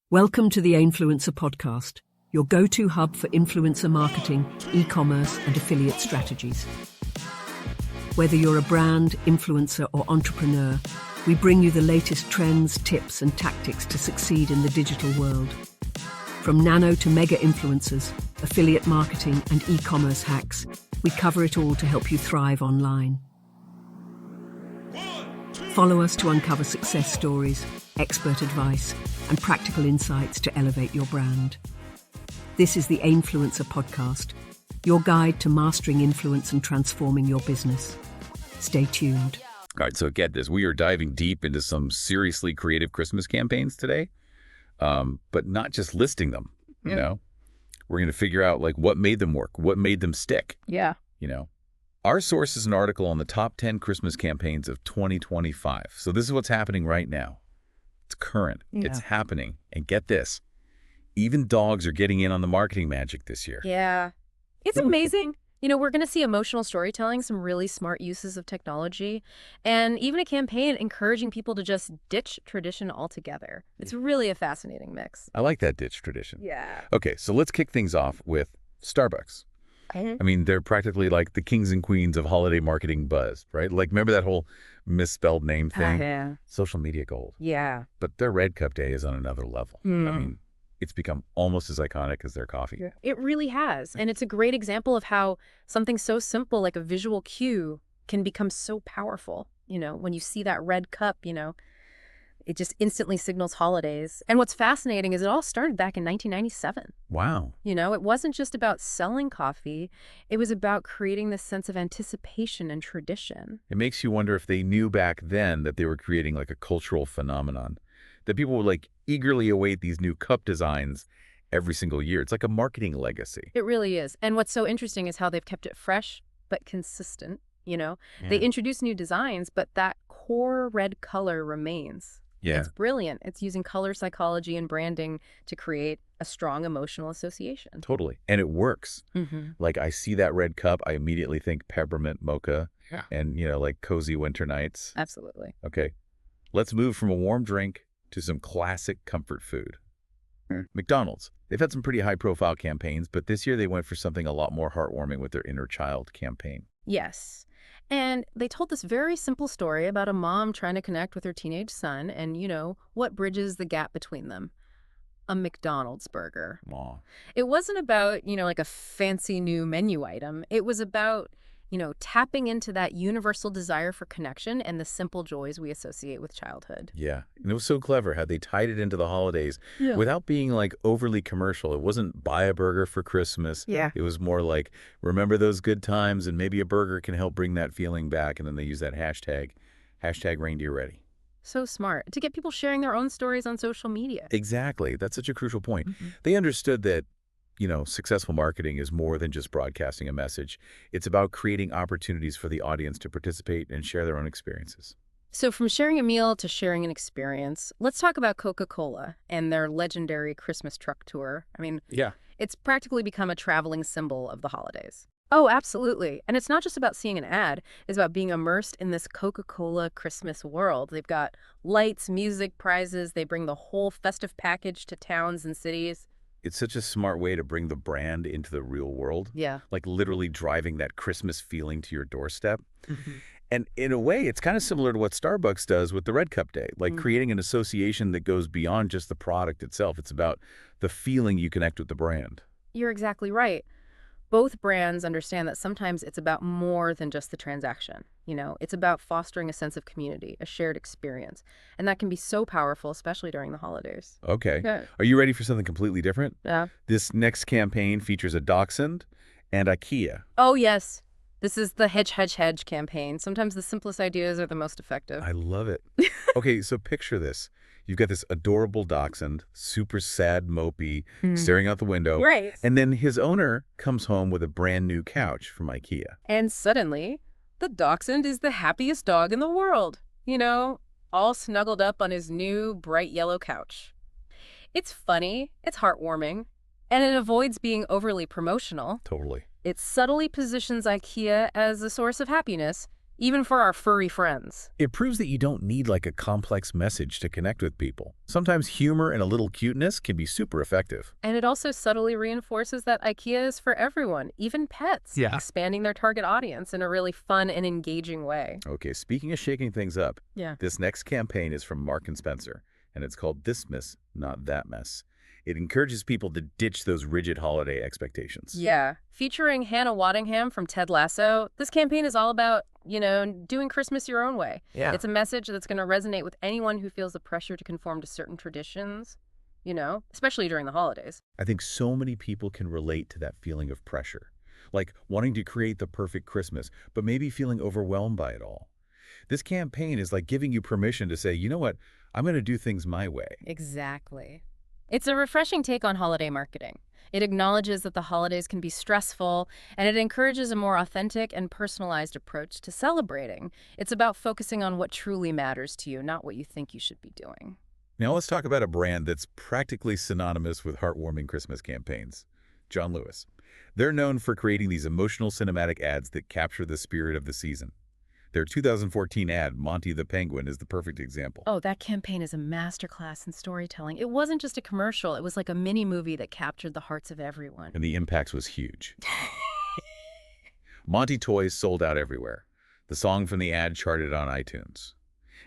Welcome to the Influencer Podcast, your go-to hub for influencer marketing, e-commerce, and affiliate strategies. Whether you're a brand, influencer, or entrepreneur, we bring you the latest trends, tips, and tactics to succeed in the digital world. From nano to mega influencers, affiliate marketing, and e-commerce hacks, we cover it all to help you thrive online. Follow us to uncover success stories, expert advice, and practical insights to elevate your brand. This is the Influencer Podcast, your guide to mastering influence and transforming your business. Stay tuned. All right, so get this. We are diving deep into some seriously creative Christmas campaigns today, but not just listing them, you know. We're going to figure out, like, what made them work, what made them stick. Yeah. You know. Our source is an article on the top 10 Christmas campaigns of 2025. So this is what's happening right now. It's current. Yeah. It's happening. And get this. Even dogs are getting in on the marketing magic this year. Yeah. It's amazing. You know, we're going to see emotional storytelling, some really smart uses of technology, and even a campaign encouraging people to just ditch tradition altogether. It's really a fascinating mix. I like that ditch tradition. Yeah. Okay, so let's kick things off with Starbucks. I mean, they're practically like the kings and queens of holiday marketing buzz, right? Like, remember that whole misspelled name thing? Yeah. Social media gold. Yeah. But their Red Cup Day is on another level. I mean, it's become almost as iconic as their coffee. Yeah. It really has. And it's a great example of how something so simple like a visual cue can become so powerful. You know, when you see that red cup, you know, it just instantly signals holidays. And what's fascinating is it all started back in 1997. Wow. You know, it wasn't just about selling coffee. It was about creating this sense of anticipation and tradition. It makes you wonder if they knew back then that they were creating like a cultural phenomenon, that people would like eagerly await these new cup designs every single year. It's like a marketing legacy. It really is. And what's so interesting is how they've kept it fresh but consistent, you know? Yeah. They introduce new designs, but that core red color remains. Yeah. It's brilliant. It's using color psychology and branding to create a strong emotional association. Totally. And it works. Mm-hmm. Like, I see that red cup, I immediately think peppermint mocha and, you know, like cozy winter nights. Absolutely. Okay. Let's move from a warm drink to some classic comfort food. McDonald's. They've had some pretty high-profile campaigns, but this year they went for something a lot more heartwarming with their Inner Child campaign. Yes. And they told this very simple story about a mom trying to connect with her teenage son and, you know, what bridges the gap between them? A McDonald's burger. Aw. It wasn't about, you know, like a fancy new menu item. It was about, you know, tapping into that universal desire for connection and the simple joys we associate with childhood. Yeah. And it was so clever how they tied it into the holidays without being like overly commercial. It wasn't buy a burger for Christmas. Yeah. It was more like remember those good times and maybe a burger can help bring that feeling back. And then they use that hashtag reindeer ready. So smart to get people sharing their own stories on social media. Exactly. That's such a crucial point. They understood that, you know, successful marketing is more than just broadcasting a message. It's about creating opportunities for the audience to participate and share their own experiences. So from sharing a meal to sharing an experience, let's talk about Coca-Cola and their legendary Christmas truck tour. I mean, it's practically become a traveling symbol of the holidays. Oh, absolutely. And it's not just about seeing an ad. It's about being immersed in this Coca-Cola Christmas world. They've got lights, music, prizes. They bring the whole festive package to towns and cities. It's such a smart way to bring the brand into the real world. Yeah. Like literally driving that Christmas feeling to your doorstep. And in a way, it's kind of similar to what Starbucks does with the Red Cup Day, like creating an association that goes beyond just the product itself. It's about the feeling you connect with the brand. You're exactly right. Both brands understand that sometimes it's about more than just the transaction. You know, it's about fostering a sense of community, a shared experience. And that can be so powerful, especially during the holidays. Okay. Yeah. Are you ready for something completely different? Yeah. This next campaign features a Dachshund and IKEA. Oh, yes. This is the hedge campaign. Sometimes the simplest ideas are the most effective. I love it. Okay, so picture this. You've got this adorable dachshund, super sad, mopey, staring out the window. Right. And then his owner comes home with a brand new couch from IKEA. And suddenly, the dachshund is the happiest dog in the world. You know, all snuggled up on his new bright yellow couch. It's funny, it's heartwarming, and it avoids being overly promotional. Totally. It subtly positions IKEA as a source of happiness, even for our furry friends. It proves that you don't need like a complex message to connect with people. Sometimes humor and a little cuteness can be super effective. And it also subtly reinforces that IKEA is for everyone, even pets, expanding their target audience in a really fun and engaging way. Okay, speaking of shaking things up, this next campaign is from Mark and Spencer, and it's called This Mess, Not That Mess. It encourages people to ditch those rigid holiday expectations. Yeah. Featuring Hannah Waddingham from Ted Lasso, this campaign is all about, doing Christmas your own way. Yeah. It's a message that's going to resonate with anyone who feels the pressure to conform to certain traditions, especially during the holidays. I think so many people can relate to that feeling of pressure, like wanting to create the perfect Christmas, but maybe feeling overwhelmed by it all. This campaign is like giving you permission to say, you know what, I'm going to do things my way. Exactly. It's a refreshing take on holiday marketing. It acknowledges that the holidays can be stressful, and it encourages a more authentic and personalized approach to celebrating. It's about focusing on what truly matters to you, not what you think you should be doing. Now let's talk about a brand that's practically synonymous with heartwarming Christmas campaigns, John Lewis. They're known for creating these emotional cinematic ads that capture the spirit of the season. Their 2014 ad, Monty the Penguin, is the perfect example. Oh, that campaign is a masterclass in storytelling. It wasn't just a commercial. It was like a mini movie that captured the hearts of everyone. And the impact was huge. Monty toys sold out everywhere. The song from the ad charted on iTunes.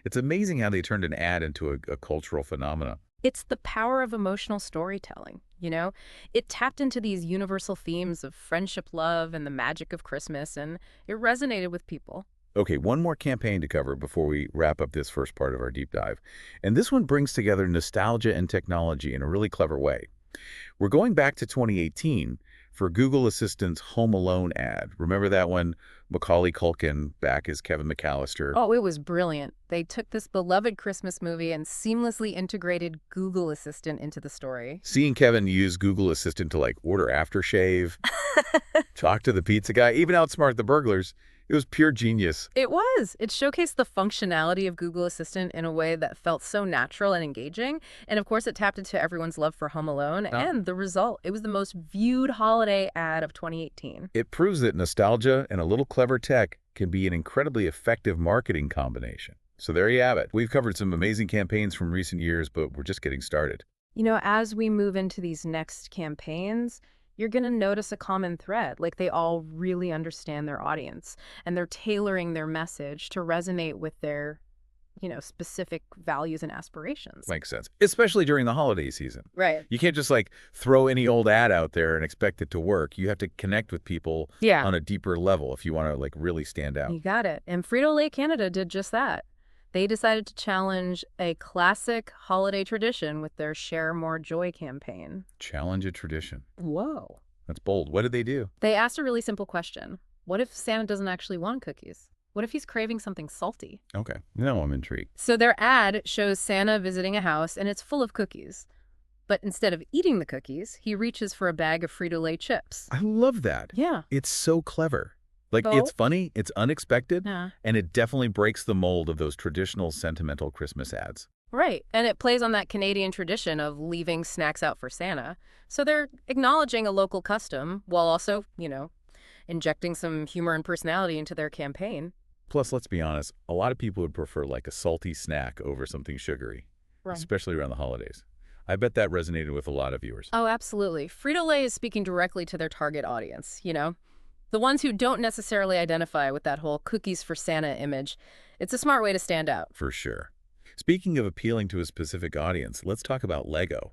It's amazing how they turned an ad into a cultural phenomenon. It's the power of emotional storytelling, It tapped into these universal themes of friendship, love, and the magic of Christmas, and it resonated with people. Okay, one more campaign to cover before we wrap up this first part of our deep dive. And this one brings together nostalgia and technology in a really clever way. We're going back to 2018 for Google Assistant's Home Alone ad. Remember that one? Macaulay Culkin back as Kevin McAllister. Oh, it was brilliant. They took this beloved Christmas movie and seamlessly integrated Google Assistant into the story. Seeing Kevin use Google Assistant to order aftershave, talk to the pizza guy, even outsmart the burglars, it was pure genius. It was. It showcased the functionality of Google Assistant in a way that felt so natural and engaging. And of course, it tapped into everyone's love for Home Alone. And the result, it was the most viewed holiday ad of 2018. It proves that nostalgia and a little clever tech can be an incredibly effective marketing combination. So there you have it. We've covered some amazing campaigns from recent years, but we're just getting started. As we move into these next campaigns, you're going to notice a common thread. Like, they all really understand their audience, and they're tailoring their message to resonate with their, specific values and aspirations. Makes sense. Especially during the holiday season. Right. You can't just throw any old ad out there and expect it to work. You have to connect with people on a deeper level if you want to really stand out. You got it. And Frito-Lay Canada did just that. They decided to challenge a classic holiday tradition with their Share More Joy campaign. Challenge a tradition. Whoa. That's bold. What did they do? They asked a really simple question. What if Santa doesn't actually want cookies? What if he's craving something salty? Okay. Now I'm intrigued. So their ad shows Santa visiting a house, and it's full of cookies. But instead of eating the cookies, he reaches for a bag of Frito-Lay chips. I love that. Yeah. It's so clever. It's funny, it's unexpected, and it definitely breaks the mold of those traditional sentimental Christmas ads. Right. And it plays on that Canadian tradition of leaving snacks out for Santa. So they're acknowledging a local custom while also, injecting some humor and personality into their campaign. Plus, let's be honest, a lot of people would prefer a salty snack over something sugary, especially around the holidays. I bet that resonated with a lot of viewers. Oh, absolutely. Frito-Lay is speaking directly to their target audience, The ones who don't necessarily identify with that whole cookies for Santa image. It's a smart way to stand out. For sure. Speaking of appealing to a specific audience, let's talk about Lego.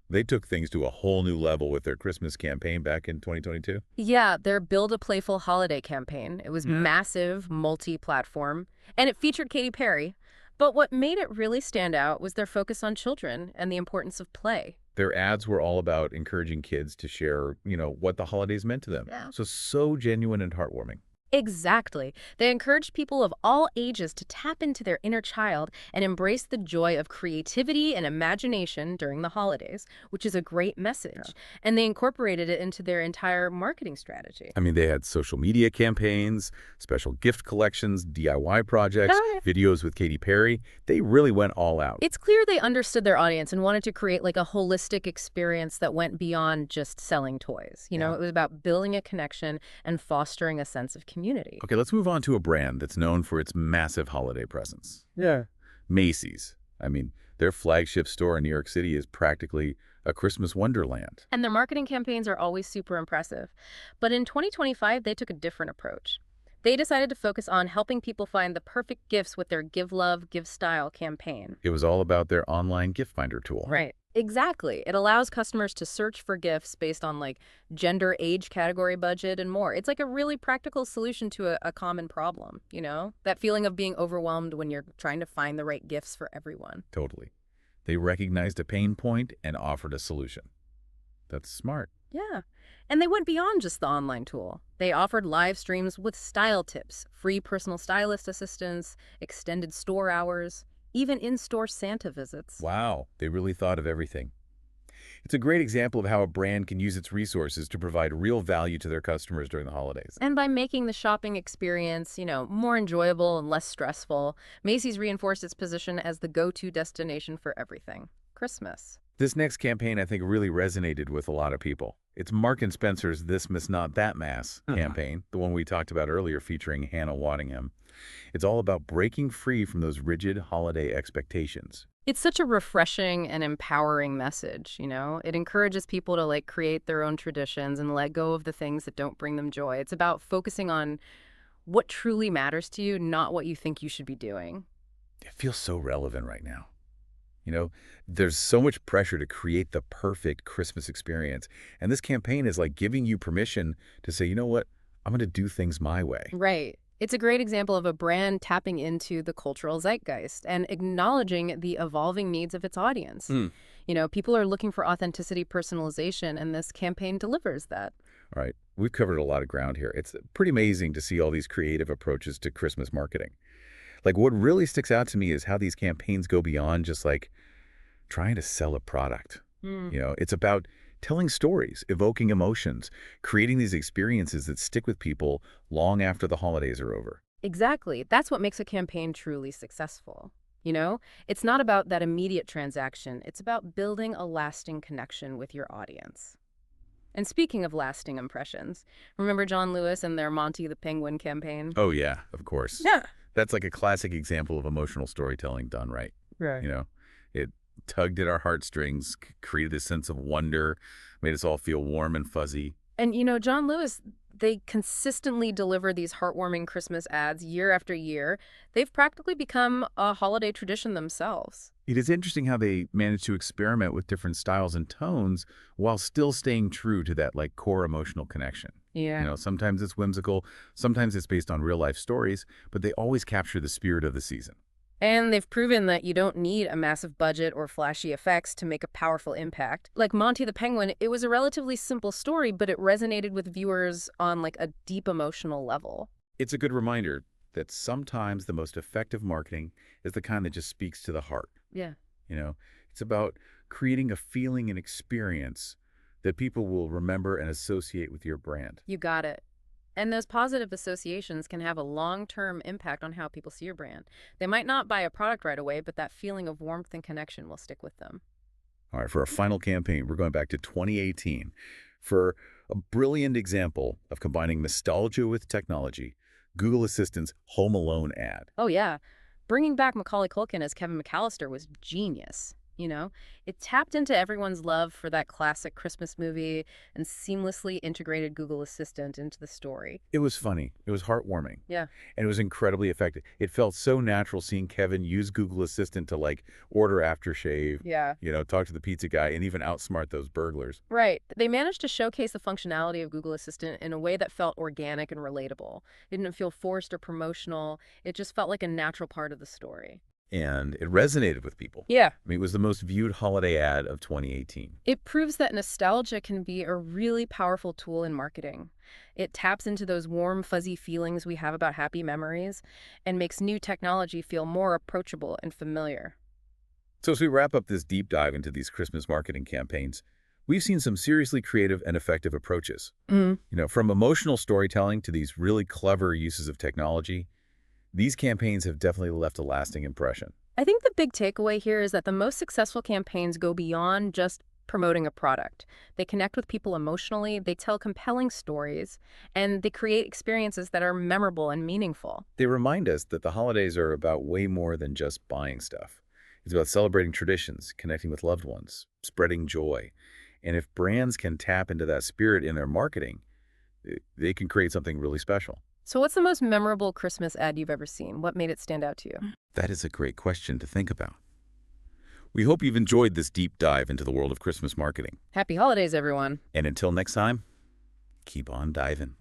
They took things to a whole new level with their Christmas campaign back in 2022. Yeah, their Build a Playful Holiday campaign. It was massive, multi-platform, and it featured Katy Perry. But what made it really stand out was their focus on children and the importance of play. Their ads were all about encouraging kids to share, what the holidays meant to them. Yeah. So genuine and heartwarming. Exactly. They encouraged people of all ages to tap into their inner child and embrace the joy of creativity and imagination during the holidays, which is a great message. Yeah. And they incorporated it into their entire marketing strategy. I mean, they had social media campaigns, special gift collections, DIY projects, videos with Katy Perry. They really went all out. It's clear they understood their audience and wanted to create a holistic experience that went beyond just selling toys. It was about building a connection and fostering a sense of community. community. Okay, let's move on to a brand that's known for its massive holiday presence. Yeah. Macy's. I mean, their flagship store in New York City is practically a Christmas wonderland. And their marketing campaigns are always super impressive. But in 2025, they took a different approach. They decided to focus on helping people find the perfect gifts with their Give Love, Give Style campaign. It was all about their online gift finder tool. Right. Exactly. It allows customers to search for gifts based on like gender, age, category, budget, and more. It's like a really practical solution to a common problem, you know? That feeling of being overwhelmed when you're trying to find the right gifts for everyone. Totally. They recognized a pain point and offered a solution. That's smart. Yeah. And they went beyond just the online tool. They offered live streams with style tips, free personal stylist assistance, extended store hours, even in-store Santa visits. Wow, they really thought of everything. It's a great example of how a brand can use its resources to provide real value to their customers during the holidays. And by making the shopping experience, more enjoyable and less stressful, Macy's reinforced its position as the go-to destination for everything. Christmas. This next campaign, I think, really resonated with a lot of people. It's Mark and Spencer's This Miss Not That Mass campaign, the one we talked about earlier featuring Hannah Waddingham. It's all about breaking free from those rigid holiday expectations. It's such a refreshing and empowering message, It encourages people to create their own traditions and let go of the things that don't bring them joy. It's about focusing on what truly matters to you, not what you think you should be doing. It feels so relevant right now. There's so much pressure to create the perfect Christmas experience. And this campaign is like giving you permission to say, you know what, I'm going to do things my way. Right. It's a great example of a brand tapping into the cultural zeitgeist and acknowledging the evolving needs of its audience. People are looking for authenticity, personalization, and this campaign delivers that. All right. We've covered a lot of ground here. It's pretty amazing to see all these creative approaches to Christmas marketing. What really sticks out to me is how these campaigns go beyond just trying to sell a product. It's about telling stories, evoking emotions, creating these experiences that stick with people long after the holidays are over. Exactly. That's what makes a campaign truly successful. It's not about that immediate transaction. It's about building a lasting connection with your audience. And speaking of lasting impressions, remember John Lewis and their Monty the Penguin campaign? Oh, yeah, of course. Yeah. That's like a classic example of emotional storytelling done right. Right. It tugged at our heartstrings, created this sense of wonder, made us all feel warm and fuzzy. And, John Lewis, they consistently deliver these heartwarming Christmas ads year after year. They've practically become a holiday tradition themselves. It is interesting how they managed to experiment with different styles and tones while still staying true to that core emotional connection. Yeah. Sometimes it's whimsical, sometimes it's based on real life stories, but they always capture the spirit of the season. And they've proven that you don't need a massive budget or flashy effects to make a powerful impact. Like Monty the Penguin, it was a relatively simple story, but it resonated with viewers on a deep emotional level. It's a good reminder that sometimes the most effective marketing is the kind that just speaks to the heart. Yeah. It's about creating a feeling and experience that people will remember and associate with your brand. You got it. And those positive associations can have a long-term impact on how people see your brand. They might not buy a product right away, but that feeling of warmth and connection will stick with them. All right, for our final campaign, we're going back to 2018 for a brilliant example of combining nostalgia with technology, Google Assistant's Home Alone ad. Oh, yeah. Bringing back Macaulay Culkin as Kevin McAllister was genius. It tapped into everyone's love for that classic Christmas movie and seamlessly integrated Google Assistant into the story. It was funny. It was heartwarming. Yeah. And it was incredibly effective. It felt so natural seeing Kevin use Google Assistant to order aftershave, Yeah. Talk to the pizza guy and even outsmart those burglars. Right. They managed to showcase the functionality of Google Assistant in a way that felt organic and relatable. It didn't feel forced or promotional. It just felt like a natural part of the story. And it resonated with people. Yeah. It was the most viewed holiday ad of 2018. It proves that nostalgia can be a really powerful tool in marketing. It taps into those warm, fuzzy feelings we have about happy memories and makes new technology feel more approachable and familiar. So as we wrap up this deep dive into these Christmas marketing campaigns, we've seen some seriously creative and effective approaches. From emotional storytelling to these really clever uses of technology, these campaigns have definitely left a lasting impression. I think the big takeaway here is that the most successful campaigns go beyond just promoting a product. They connect with people emotionally, they tell compelling stories, and they create experiences that are memorable and meaningful. They remind us that the holidays are about way more than just buying stuff. It's about celebrating traditions, connecting with loved ones, spreading joy. And if brands can tap into that spirit in their marketing, they can create something really special. So what's the most memorable Christmas ad you've ever seen? What made it stand out to you? That is a great question to think about. We hope you've enjoyed this deep dive into the world of Christmas marketing. Happy holidays, everyone. And until next time, keep on diving.